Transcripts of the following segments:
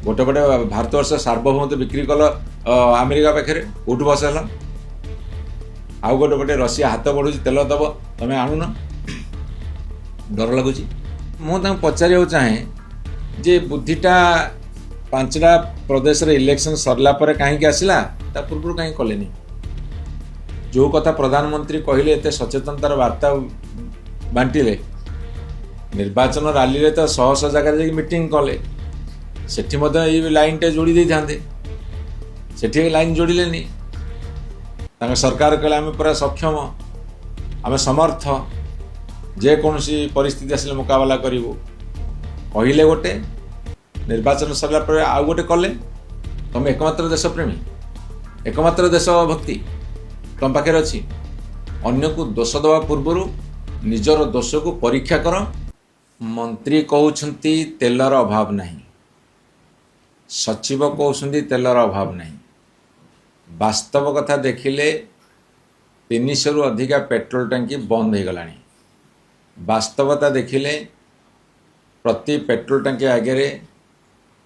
गोटे पटे भारतवर्ष सार्वभौमत्व बिक्री कल अमेरिका पाखे कौटू बसल आउ गोटे पटे रशिया हाथ बढ़ू तेल दब तुम आणुन डर लगुच मुझे पचार चाहे जे बुद्धिटा 5टा प्रदेश इलेक्शन सरला पर कहीं आसला ता पूर्व कहीं कले जो कथा प्रधानमंत्री कहले एत सचेतनतार वार्ता बांटिले निर्वाचन रैली रे तो शह शह जगह जाकि मीटिंग कले सेठी मध्य लाइन टे जोड़ी दे थांते सेठी लाइन जोड़िले सरकार कहले आम पूरा सक्षम आम समर्थ जेकोसी परिस्थिति आसले मुकाबला करूँ कहले गोटे निर्वाचन सरला पर आउ गोटे कले तुम एकमात्र देशप्रेमी एकमात्र देशभक्ति तुम पाखे अच्छी अन्य को दोष दवा पूर्वर निजर दोष को परीक्षा कर मंत्री कहते तेलर अभाव नहीं सचिव कहते तेलर अभाव नहीं वास्तव कथा देखिले 300 रु अधिका पेट्रोल टंकी बंद हो गलानी वास्तवता देखिले प्रति पेट्रोल टंकी आगे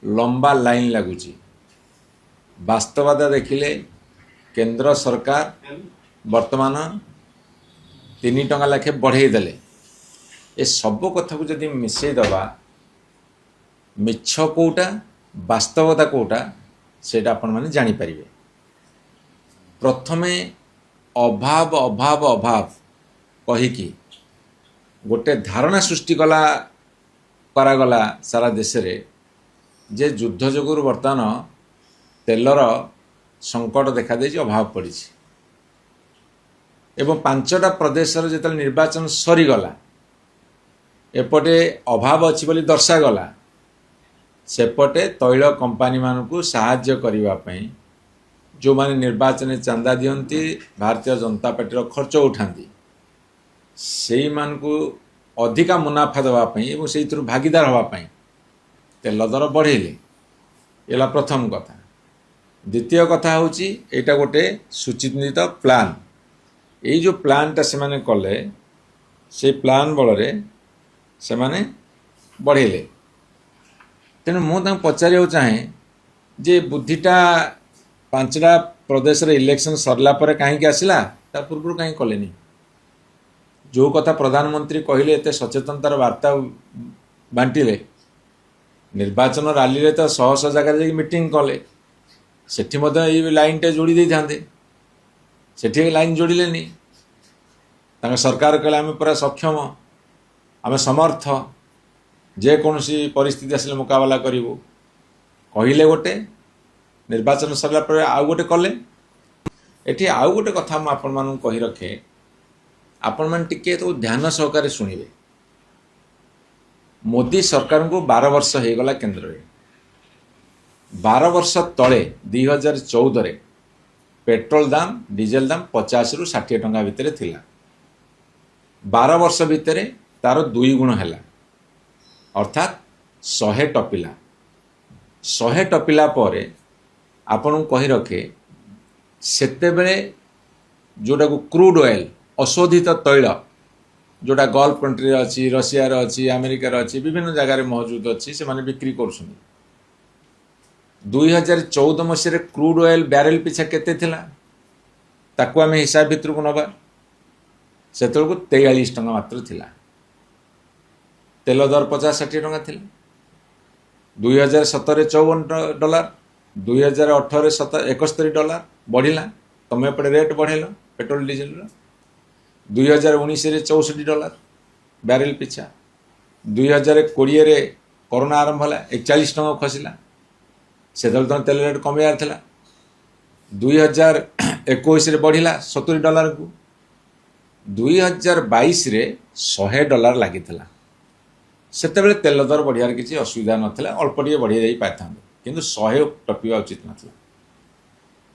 लंबा लाइन लगुच वास्तवता देखिले केंद्र सरकार वर्तमान 3 टंका लाखे बढ़े देले ए सब कथा को जदि मिसई दबा मिछ कोटा वास्तवता कोटा सेटा आपण माने जानी परिबे प्रथमे अभाव अभाव अभाव कही कि गोटे धारणा सृष्टि करागला सारा देश रे जे युद्ध जोगुर वर्तमान तेलर संकट देखा दे अभाव पड़ी एवं 5टा प्रदेश जो निर्वाचन सरीगला एपटे अभाव अच्छी बोली दर्शागला सेपटे तैल कंपानी मानू साहाय्य करने जो माने निर्वाचन चांदा दियंती भारतीय जनता पार्टी खर्च उठाती से मानू अधिका मुनाफा देवाई और से भागीदार हाँपाई तेल दर बढ़ेले एला प्रथम कथा द्वितीय कथा हूँ यहाँ गोटे सुचिन्हित प्लान यही जो प्लानटा से माने कले से प्लान बल से माने बढ़ेले तेणु मुझे पचार चाहे जे बुद्धिटा 5टा प्रदेश इलेक्शन सरला पर कहीं आसला ता पूर्व कहीं कले जो कथा प्रधानमंत्री कहले एत सचेतनतार वार्ता बांटिले निर्वाचन रैली रे तो शह शह जगह जाकि मीटिंग कले सेठी मध्य लाइन टे जोड़ी दे थांते सेठी लाइन जोड़िले सरकार कहले आम पूरा सक्षम आम समर्थ जेकोसी परिस्थिति आसले मुकाबला करूँ कहले गोटे निर्वाचन सरला पर आउ गोटे कले एठी आउ गोटे कथा मुझे आपण मानू कही रखे आपण मान टिके तो ध्यान सहकारे शुणिबे मोदी सरकार को 12 वर्ष हो गला केंद्र में 12 वर्ष तले 2014 पेट्रोल दाम डीजेल दाम 50 रु 60 टंका भितर थिला 12 वर्ष भितर तार 2 गुण है अर्थात 100 टपिला 100 टपिला पर आपण कही रखे सेते बेले जोटा को क्रूड ऑयल अशोधित तैल जोटा गल्फ कंट्री अच्छी रशिया अच्छी अमेरिकार अच्छी विभिन्न जगार मौजूद अच्छी से माने बिक्री कर 2014 मसीह क्रूड ऑयल बैरेल पिछा केते थिला ताकू आम हिसाब भितर को नवा से 43 टंका मात्र थिला तेल दर 50-60 टंका थिला 2017 $54 2018 $71 बढ़िला तुम एपटे रेट बढ़ेल पेट्रोल डीजेल 2019 $64 बैरेल पिछा 2020 कोरोना आरंभ है 41 टंका खसला से तुम तेल रेट कमार था 2021 बढ़िला $70 को 2022 $100 लगी से तेल दर बढ़िया किसी असुविधा नाला अल्प टे बढ़ी जा पारि किंतु 100 टपिवा उचित नाला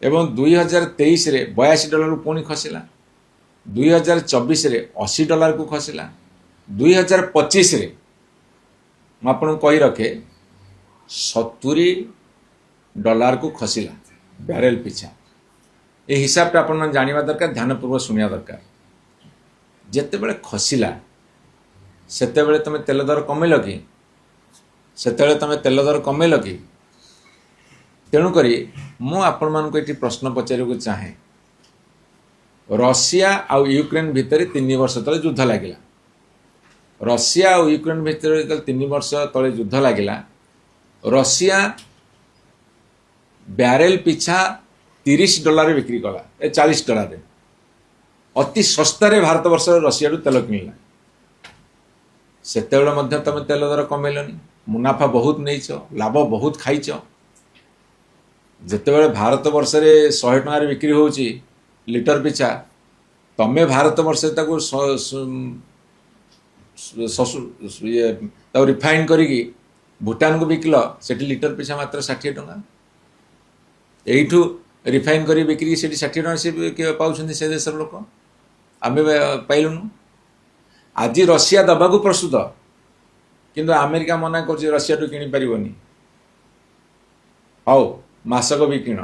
एवं 2023 $82 पुणी खसला 2024 $80 को खसला 2025 मुझे कही रखे $70 को खसला बैरेल पिछा ये हिसाबटा आप जाना दरकार ध्यानपूर्वक शुणा दरकार जिते खसला से तुम तेल दर कमेल कि से तुम तेल दर कमेल कि तेणुक मुझे प्रश्न पचार चाहे रशिया आउ यूक्रेन भितर 3 वर्ष तले युद्ध लगिला रशिया और यूक्रेन भितर 3 वर्ष तले युद्ध लगिला रशिया बैरेल पिछा $30 बिक्री कला $40 अति सस्तार भारत वर्ष रशिया तेल किणला से तुम तेल दर कमेलनी मुनाफा बहुत नहीं लाभ बहुत खाइच जिते भारत वर्ष 100 टकर बिक्री हो लिटर पिछा तमें भारत वर्ष रिफाइन करी भूटान को बिकल से लिटर पिछा मात्र 60 टका यू रिफाइन कर बिक्री से 60 टका से पाँच से देशर लोक आम पाइलुनु आज रशिया दबा को प्रस्तुत किंतु अमेरिका मना कर रशिया टू किणी पारिबनी हाउ मासक भी किण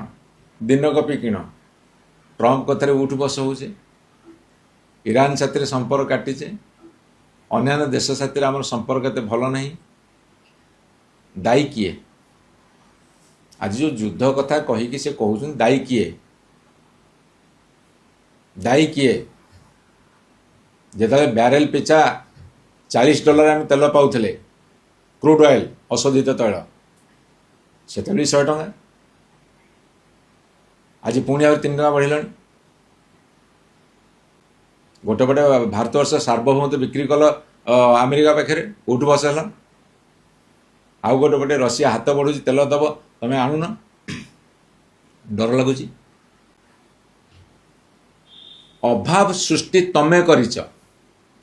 दिनक भी किण ट्रम्प कथार उठ बस हो ईरान साथी संपर्क काटिचे अन्य देश साथी आम संपर्क एत भल नहीं दायी किए आज जो युद्ध कथा कहीकि से कहते दायी किए जिते बैरेल पिछा $40 आम तेल पाऊले क्रूड ऑयल अशोधित तैल से 100 टका आज पुणी आ 3 टका बढ़ला गोटे पटे भारत वर्ष सार्वभौमत्व बिक्री कल अमेरिका पाखे उठ बस है आउ गोटे पटे रशिया हाथ बढ़ू तेल दब तमें आणुन डर लगुच अभाव सृष्टि तमें करिच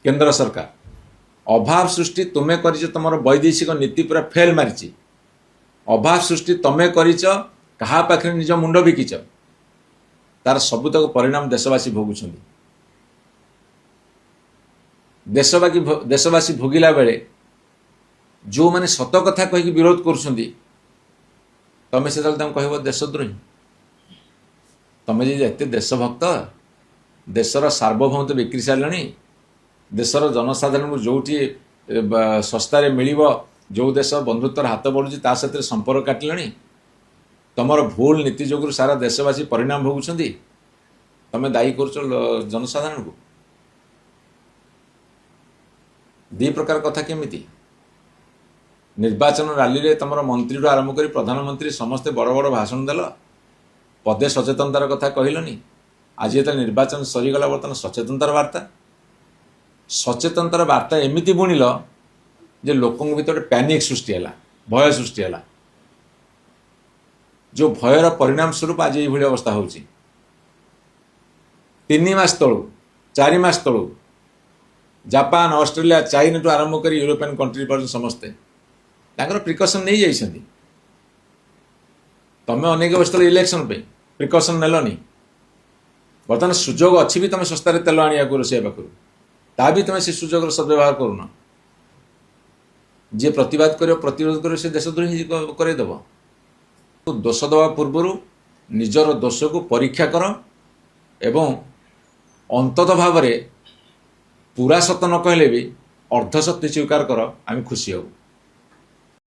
केंद्र सरकार अभाव सृष्टि तुम्हें करिच तुम वैदेशिक नीति पूरा फेल मारी अभाव सृष्टि तमें करिच कहा पाखे निज मुंड बिकिच तार सबुतक परिणाम देशवासी भोगुछंती देशवासी भोगिला बेले जो माने सत कथा कही विरोध करुछंती तमें से कह देशद्रोही तमें जी एत देशभक्त देशर सार्वभौमत्व बिक्री सारे देशर जनसाधारण को जो सस्तार मिल जो देश बंधुत्वर हाथ बढ़ुची ता साथ संपर्क काटिले तमर भूल नीति जो सारा देशवासी परिणाम भोगुछंती तमें दायी कर जनसाधारण को दी प्रकार कथा केमिति निर्वाचन रैली रे तमर मंत्री रू आरंभ कर प्रधानमंत्री समस्ते बड़ बड़ भाषण देल पदे सचेतनतार कथा कहलनी आज ये निर्वाचन सरीगला बर्तमान सचेतनतार वार्ता एमती बुणिल जे लोकों भीतर पैनिक सृष्टि है भय सृष्टि है जो भयर परिणाम स्वरूप आज ये अवस्था हो 3 मास तलू 4 मास तलू जापान ऑस्ट्रेलिया चाइना टू आरंभ कर यूरोपियन कंट्री पर समस्ते प्रिकसन नहीं जाइछंती तमें अनेक वर्ष तले इलेक्शन पे प्रिकसन नेलनी बर्तमान सुजोग अच्छी भी तुम सस्तार तेल आने रोषे पाखु ता भी तुम से सुजोग सद्व्यवहार करूना जी प्रतिवाद कर प्रतिरोध कर से देशद्रोही करदेव दोष दवा पूर्वर निजर दोष को परीक्षा कर एवं अंततः भाव पूरा सत्य न कहले भी अर्ध सत्य स्वीकार कर आम खुशी हूँ।